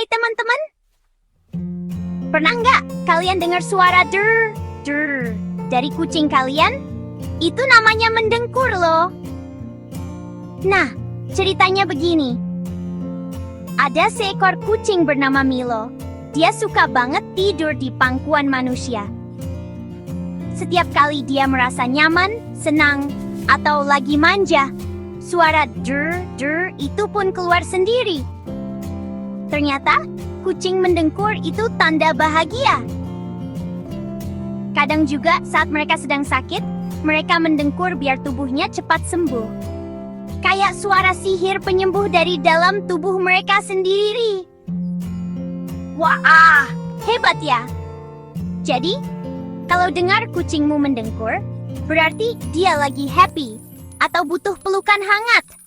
teman-teman? Pernah nggak kalian dengar suara der, der dari kucing kalian? Itu namanya mendengkur loh. Nah, ceritanya begini. Ada seekor kucing bernama Milo. Dia suka banget tidur di pangkuan manusia. Setiap kali dia merasa nyaman, senang, atau lagi manja, suara der, der itu pun keluar sendiri. Ternyata, kucing mendengkur itu tanda bahagia. Kadang juga saat mereka sedang sakit, mereka mendengkur biar tubuhnya cepat sembuh. Kayak suara sihir penyembuh dari dalam tubuh mereka sendiri. Wah, hebat ya. Jadi, kalau dengar kucingmu mendengkur, berarti dia lagi happy atau butuh pelukan hangat.